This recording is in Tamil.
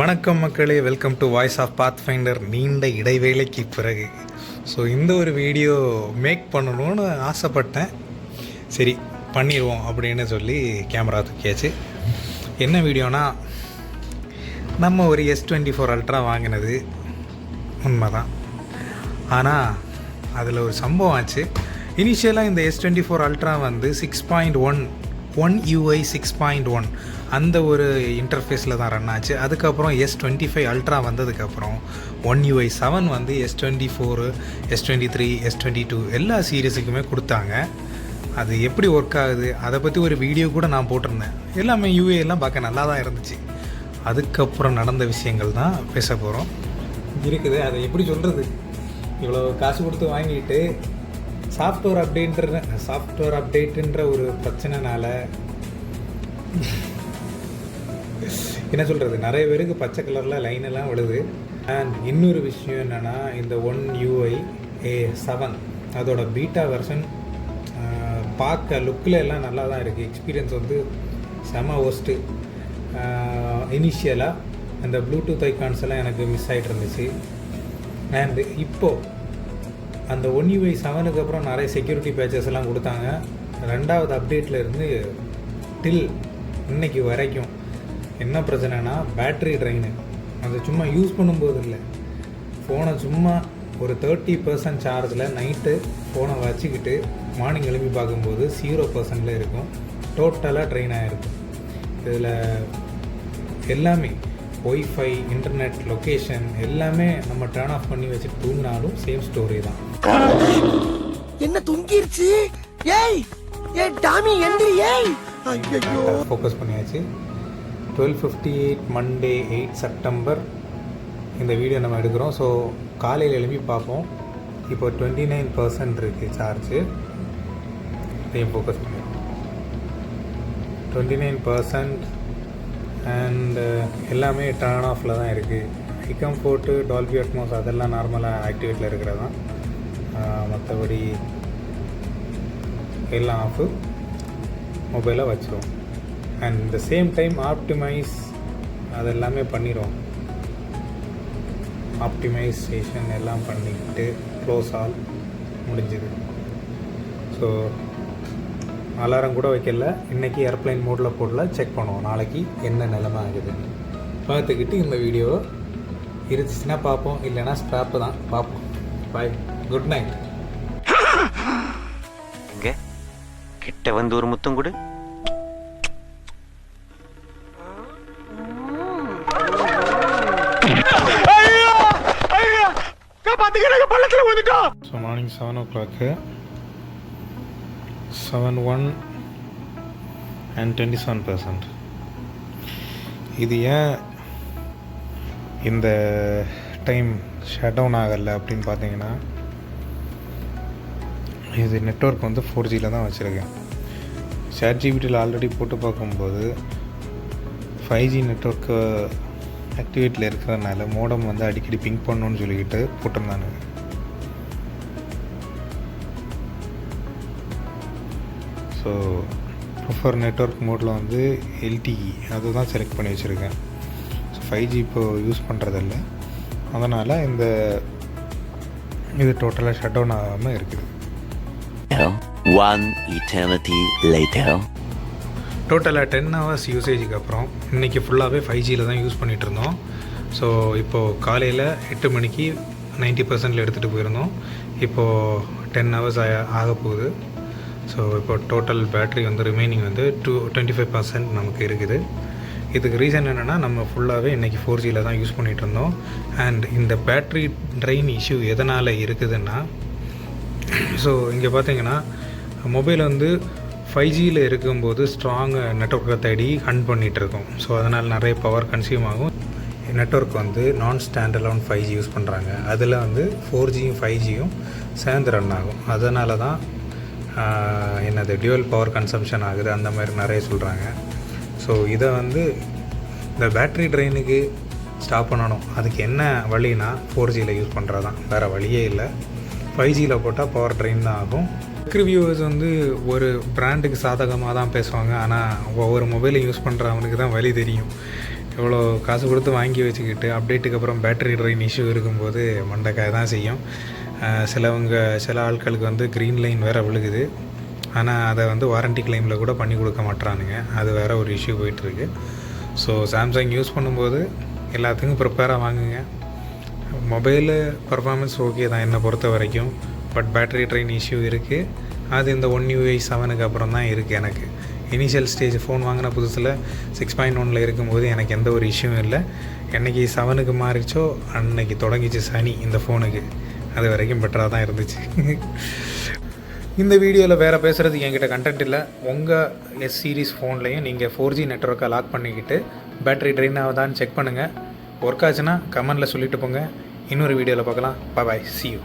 வணக்கம் மக்களே, welcome to Voice of Pathfinder. நீண்ட இடைவேளைக்கு பிறகு இந்த ஒரு வீடியோ மேக் பண்ணணும்னு ஆசைப்பட்டேன். சரி பண்ணிடுவோம் அப்படின்னு சொல்லி கேமரா தூக்கியாச்சு. என்ன வீடியோனா, நம்ம ஒரு S24 அல்ட்ரா வாங்கினது உண்மைதான். ஆனால் அதில் ஒரு சம்பவம் ஆச்சு. இனிஷியலாக இந்த S24 அல்ட்ரா வந்து 6.1 UI 6.1 அந்த ஒரு இன்டர்ஃபேஸில் தான் ரன் ஆச்சு. அதுக்கப்புறம் S25 அல்ட்ரா வந்ததுக்கப்புறம் 1 UI 7 வந்து S24, S23, S22 எல்லா சீரீஸுக்குமே கொடுத்தாங்க. அது எப்படி ஒர்க் ஆகுது அதை பற்றி ஒரு வீடியோ கூட நான் போட்டிருந்தேன். எல்லாமே UI எல்லாம் பார்க்க நல்லா தான் இருந்துச்சு. அதுக்கப்புறம் நடந்த விஷயங்கள் தான் பேச போகிறோம் இருக்குது. அதை எப்படி சொல்கிறது, இவ்வளோ காசு கொடுத்து வாங்கிட்டு சாஃப்ட்வேர் அப்டேட்டுன்ற ஒரு பிரச்சனைனால என்ன சொல்கிறது, நிறைய பேருக்கு பச்சை கலரில் லைனெல்லாம் விழுது. அண்ட் இன்னொரு விஷயம் என்னென்னா, இந்த 1 UI 7 அதோட பீட்டா வெர்ஷன் பார்க்க லுக்கில் எல்லாம் நல்லா தான் இருக்குது. எக்ஸ்பீரியன்ஸ் வந்து செம ஒஸ்ட்டு. இனிஷியலாக அந்த ப்ளூடூத் ஐகான்ஸ் எல்லாம் எனக்கு மிஸ் ஆகிட்டு இருந்துச்சு. அண்ட் இப்போது அந்த 1 UI 7க்கு அப்புறம் நிறைய செக்யூரிட்டி பேச்சஸ் எல்லாம் கொடுத்தாங்க. 2வது அப்டேட்டில் இருந்து டில் இன்னைக்கு வரைக்கும் என்ன பிரச்சனைனா, பேட்ரி ட்ரைனு. அது சும்மா யூஸ் பண்ணும்போது இல்லை, ஃபோனை சும்மா ஒரு 30% சார்ஜில் நைட்டு ஃபோனை வச்சுக்கிட்டு மார்னிங் எழுப்பி பார்க்கும்போது 0% இருக்கும். டோட்டலாக ட்ரெயின் ஆகிருக்கும். இதில் எல்லாமே ஒய்ஃபை, இன்டர்நெட், லொக்கேஷன் எல்லாமே நம்ம டர்ன் ஆஃப் பண்ணி வச்சுட்டு தூங்கினாலும் சேம் ஸ்டோரி தான். என்ன தூங்கிருச்சு? ஏய் ஏய் டாமி எந்திரி. ஏய் ஐயோ, ஃபோக்கஸ் பண்ணியாச்சு. 12:58 மண்டே 8 செப்டம்பர் இந்த வீடியோ நம்ம எடுக்கிறோம். ஸோ காலையில் எழுப்பி பார்ப்போம். இப்போ 29% இருக்குது சார்ஜு. இதையும் ஃபோக்கஸ் பண்ணிடுறோம். 29% அண்ட் எல்லாமே டர்ன் ஆஃபில் தான் இருக்குது. ஐகம்ஃபோர்ட்டு, டால்பி அட்மாஸ் அதெல்லாம் நார்மலாக ஆக்டிவேட்டில் இருக்கிறதான். மற்றபடி எல்லாம் ஆஃபு. மொபைலை வச்சுருவோம். அண்ட் இந்த சேம் டைம் ஆப்டிமைஸ் அதெல்லாமே பண்ணிடுவோம். ஆப்டிமைசேஷன் எல்லாம் பண்ணிக்கிட்டு க்ளோஸ் ஆல் முடிஞ்சுது. ஸோ அலாரம் கூட வைக்கல. இன்றைக்கி ஏர்ப்ளைன் மோடில் போடல, செக் பண்ணுவோம் நாளைக்கு என்ன நிலைமை ஆகுதுன்னு பார்த்துக்கிட்டு இந்த வீடியோவை இருந்துச்சுன்னா பார்ப்போம், இல்லைன்னா ஸ்ட்ராப்பு தான் பார்ப்போம். பாய், குட் நைட். இங்கே கிட்ட வந்து ஒரு முத்தம் கொடு. So morning 7 o'clock 7:1 and 27%. இது ஏன் இந்த டைம் ஷட் டவுன் ஆகலை அப்படின்னு பார்த்தீங்கன்னா, இது நெட்வொர்க் வந்து 4Gயில் தான் வச்சுருக்கேன். ChatGPTயில் ஆல்ரெடி போட்டு பார்க்கும்போது 5G நெட்வொர்க்கு ஆக்டிவேட்டில் இருக்கிறதுனால மோடம் வந்து அடிக்கடி பிங்க் பண்ணணுன்னு சொல்லிக்கிட்டு போட்டிருந்தானு. ஸோ ப்ரிஃபர் நெட்வொர்க் மோடில் வந்து LTE அதுதான் செலக்ட் பண்ணி வச்சுருக்கேன். ஸோ 5G இப்போது யூஸ் பண்ணுறதில்ல. அதனால் இது டோட்டலாக ஷட் டவுன் ஆகாமல் இருக்குது. One eternity later. டோட்டலாக 10 hours யூசேஜுக்கு அப்புறம் இன்றைக்கி ஃபுல்லாகவே 5Gயில் தான் யூஸ் பண்ணிகிட்டு இருந்தோம். ஸோ இப்போது காலையில் 8 மணிக்கு 90% எடுத்துகிட்டு போயிருந்தோம். இப்போது 10 hours ஆக போகுது. ஸோ இப்போ டோட்டல் பேட்ரி வந்து ரிமைனிங் வந்து 25% நமக்கு இருக்குது. இதுக்கு ரீசன் என்னென்னா, நம்ம ஃபுல்லாகவே இன்றைக்கி 4Gயில் தான் யூஸ் பண்ணிகிட்டு இருந்தோம். அண்ட் இந்த பேட்ரி ட்ரெயின் இஷ்யூ எதனால் இருக்குதுன்னா, ஸோ இங்கே பார்த்தீங்கன்னா மொபைல் வந்து 5Gயில் இருக்கும்போது ஸ்ட்ராங் நெட்வொர்க்கை தேடி ஹண்ட் பண்ணிகிட்ருக்கோம். ஸோ அதனால் நிறைய பவர் கன்சியூம் ஆகும். நெட்வொர்க் வந்து நான் ஸ்டாண்டலோன் 5G யூஸ் பண்ணுறாங்க. அதில் வந்து 4Gயும் 5Gயும் சேர்ந்து ரன் ஆகும். அதனால தான் என்னது டியூவல் பவர் கன்சம்ஷன் ஆகுது அந்த மாதிரி நிறைய சொல்கிறாங்க. ஸோ இதை வந்து இந்த பேட்ரி ட்ரெயினுக்கு ஸ்டாப் பண்ணணும். அதுக்கு என்ன வழினா 4Gயில் யூஸ் பண்ணுறது தான், வேறு வழியே இல்லை. 5Gயில் போட்டால் பவர் ட்ரெயின் தான் ஆகும். ரிவ்யூவர்ஸ் வந்து ஒரு பிராண்டுக்கு சாதகமாக தான் பேசுவாங்க. ஆனால் ஒவ்வொரு மொபைலை யூஸ் பண்ணுற அவனுக்கு தான் வழி தெரியும். இவ்வளோ காசு கொடுத்து வாங்கி வச்சுக்கிட்டு அப்டேட்டுக்கு அப்புறம் பேட்டரி ட்ரெயின் இஷ்யூ இருக்கும்போது மண்டைக்காய தான் செய்யும். சில ஆட்களுக்கு வந்து க்ரீன் லைன் வேறு விழுகுது. ஆனால் அதை வந்து வாரண்டி கிளைமில் கூட பண்ணி கொடுக்க மாட்றானுங்க. அது வேறு ஒரு இஷ்யூ போயிட்டுருக்கு. ஸோ சாம்சங் யூஸ் பண்ணும்போது எல்லாத்துக்கும் ப்ரிப்பேராக வாங்குங்க. மொபைலு பர்ஃபார்மன்ஸ் ஓகே தான் என்னை பொறுத்த வரைக்கும். பட் பேட்டரி ட்ரெயின் இஷ்யூ இருக்குது. அது இந்த 1UI 7க்கு அப்புறம் தான் இருக்குது. எனக்கு இனிஷியல் ஸ்டேஜ் ஃபோன் வாங்கின புதுசில் 6.1 இருக்கும்போது எனக்கு எந்த ஒரு இஷ்யூவும் இல்லை. என்றைக்கு 7க்கு மாறிச்சோ அன்னைக்கு தொடங்கிச்சு சனி இந்த ஃபோனுக்கு. அது வரைக்கும் பெட்டராக தான் இருந்துச்சு. இந்த வீடியோவில் வேறு பேசுகிறதுக்கு என்கிட்ட கண்டென்ட் இல்லை. உங்கள் எஸ் சீரிஸ் ஃபோன்லேயும் நீங்கள் 4G நெட்ஒர்க்கை லாக் பண்ணிக்கிட்டு பேட்டரி ட்ரெயின் ஆகுதான்னு செக் பண்ணுங்கள். ஒர்க் ஆச்சுன்னா கமெண்டில் சொல்லிட்டு போங்க. இன்னொரு வீடியோவில் பார்க்கலாம். பாய், see you.